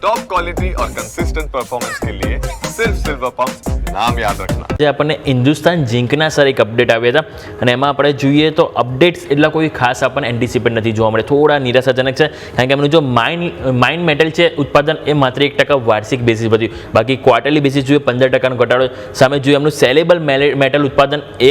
Top quality और consistent performance के लिए सिर्फ सिल्वर पंप, नाम याद रखना। જે આપણને હિન્દુસ્તાન ઝિંકના સર એક અપડેટ આવ્યા હતા અને એમાં આપણે જોઈએ તો અપડેટ્સ એટલા કોઈ ખાસ આપણને એન્ટિસિપેટ નથી જોવા મળે, થોડા નિરાશાજનક છે. કારણ કે એમનું જો માઇન મેટલ છે ઉત્પાદન એ માત્ર 1% વાર્ષિક બેસિસ વધ્યું, બાકી ક્વાર્ટરલી બેસિસ જોઈએ 15%નો ઘટાડો. સામે જોઈએ એમનું સેલેબલ મેટલ ઉત્પાદન એ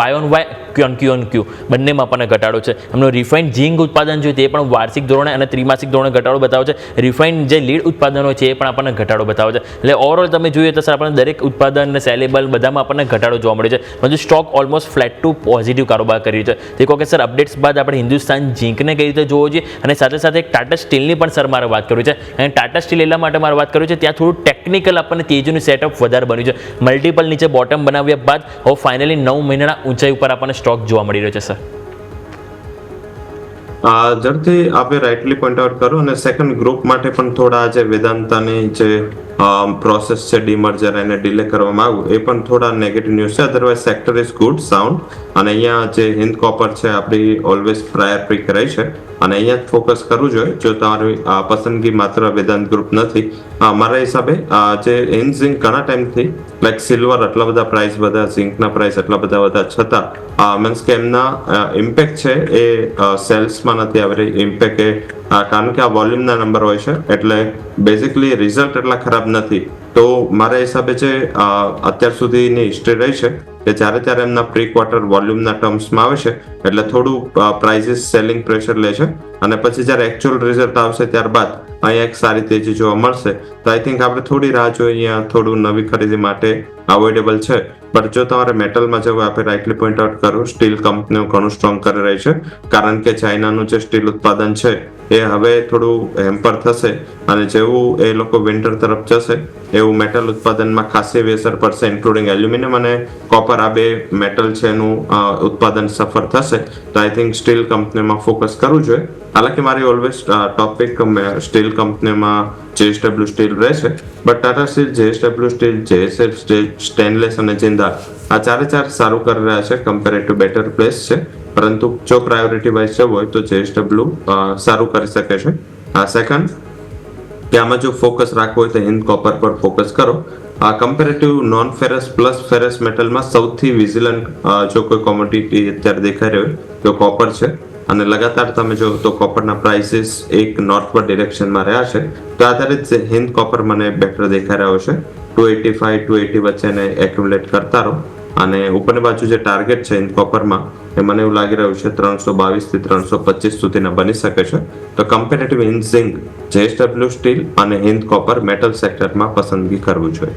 Y on Y Q on Q બંનેમાં આપણને ઘટાડો છે. એમનું રિફાઇન્ડ ઝિંક ઉત્પાદન જોઈએ તે પણ વાર્ષિક ધોરણે અને ત્રિમાસિક ધોરણે ઘટાડો બતાવે છે. રિફાઇન્ડ જે લીડ ઉત્પાદનો છે એ પણ આપણને ઘટાડો બતાવે છે. એટલે ઓવરઓલ તમે જોઈએ તો સર આપણને દરેક ઉત્પાદન અને સેલેબલ બધામાં આપણને ઘટાડો જોવા મળે છે. પરંતુ stock almost flat to positive કારોબાર કરી છે. તે કહો કે સર અપડેટ્સ બાદ આપણે હિન્દુસ્તાન ઝિંકને કઈ રીતે જોવો જોઈએ અને સાથે સાથે ટાટા સ્ટીલની પણ સર મારે વાત કરવી છે. અને ટાટા સ્ટીલ એટલા માટે મારે વાત કરવી છે ત્યાં થોડું ટેકનિકલ આપણને તેજીનું સેટઅપ વધારે બન્યું છે. મલ્ટિપલ નીચે બોટમ બનાવ્યા બાદ હવે ફાઇનલી 9 મહિનાના ઊંચાઈ ઉપર આપણને સ્ટોક જોવા મળી રહ્યો છે સર. ઝડપથી આપે રાઇટલી પોઈન્ટ આઉટ કરો અને સેકન્ડ ગ્રુપ માટે પણ થોડા જે વેદાંતાની જે પ્રોસેસ છે ડીમર્જર એને ડિલે કરવામાં આવ્યું એ પણ થોડા નેગેટિવ ન્યૂઝ છે. Otherwise sector is good sound અને અહીંયા જે હિન્દ કોપર છે આપણી ઓલવેઝ પ્રાયર પ્રી કરાઈ છે અને અહીંયા જ ફોકસ કરવું જોઈએ જો તમારી પસંદગી માત્ર વેદાંત ગ્રુપ નથી. મારા હિસાબે જે હિન્દ ઝિંક ઘણા ટાઈમથી લાઈક સિલ્વર આટલા બધા પ્રાઇસ બધા, ઝિંકના પ્રાઇસ આટલા બધા છતાં મીન્સ કે એમના ઇમ્પેક્ટ છે એ સેલ્સમાં નથી આવી રહી. ઇમ્પેક્ટ એ કારણ કે આ વોલ્યુમના નંબર હોય છે એટલે બેઝિકલી રિઝલ્ટ એટલા ખરાબ નથી. તો મારા હિસાબે જે અત્યાર સુધીની હિસ્ટ્રી રહી છે કે જ્યારે ત્યારે એમના પ્રી ક્વાર્ટર વોલ્યુમના ટર્મ્સમાં આવે છે એટલે થોડું પ્રાઇઝિસ સેલિંગ પ્રેશર લે છે અને પછી જ્યારે એકચ્યુઅલ રિઝલ્ટ આવશે ત્યારબાદ અહીંયા એક સારી તેજી જોવા મળશે. તો આઈ થિંક આપણે થોડી રાહ જોઈએ, અહીંયા થોડું નવી ખરીદી માટે અવોઇડેબલ છે. બટ જો તમારે મેટલમાં જવું આપણે રાઇટલી પોઈન્ટ આઉટ કરું સ્ટીલ કંપનીઓ ઘણું સ્ટ્રોંગ કરી રહી છે કારણ કે ચાઇનાનું જે સ્ટીલ ઉત્પાદન છે એ હવે થોડું હેમ્પર થશે અને જેવું એ લોકો વિન્ટર તરફ જશે એવું મેટલ ઉત્પાદનમાં ખાસી એવી અસર પડશે ઇન્ક્લુડિંગ એલ્યુમિનિયમ અને કોપર. આ બે મેટલ છે એનું ઉત્પાદન સફર થશે. તો આઈ થિંક સ્ટીલ કંપનીમાં ફોકસ કરવું જોઈએ. હાલાકી મારી ઓલવેઝ ટોપિક સ્ટીલ કંપનીમાં JSW સ્ટીલ રહેશે but Tata steel, JSW steel, JSL steel, stainless અને જિંદાલ આ ચારે સારું કરી રહ્યા છે, કમ્પેરેટિવ બેટર પ્લેસ છે. પરંતુ જો પ્રાયોરિટી વાઇઝ જવું હોય તો JSW સારું કરી શકે છે. સેકન્ડ કે આમાં જો ફોકસ રાખવું હોય તો હિન્દ કોપર પર ફોકસ કરો. Comparative non ferrous plus ferrous મેટલમાં સૌથી વિજિલન્ટ જો કોઈ કોમોડિટી અત્યારે દેખાઈ રહ્યો તો કોપર છે અને લગાતાર તમે જો તો કોપરના પ્રાઇસીસ એક નોર્થવર્ડ ડિરેક્શનમાં રહ્યા છે. તો આધારે હિન્દ કોપર મને બેટર દેખાઈ રહ્યો છે. 285 280 વચ્ચે એને એક્યુમ્યુલેટ કરતા રહો અને ઉપરની બાજુ જે ટાર્ગેટ છે હિન્દ કોપરમાં એ મને એવું લાગી રહ્યું છે 322 થી 325 સુધીના બની શકે છે. તો comparative Hind zinc, JSW steel અને હિન્દ કોપર મેટલ સેક્ટરમાં પસંદગી કરવું જોઈએ.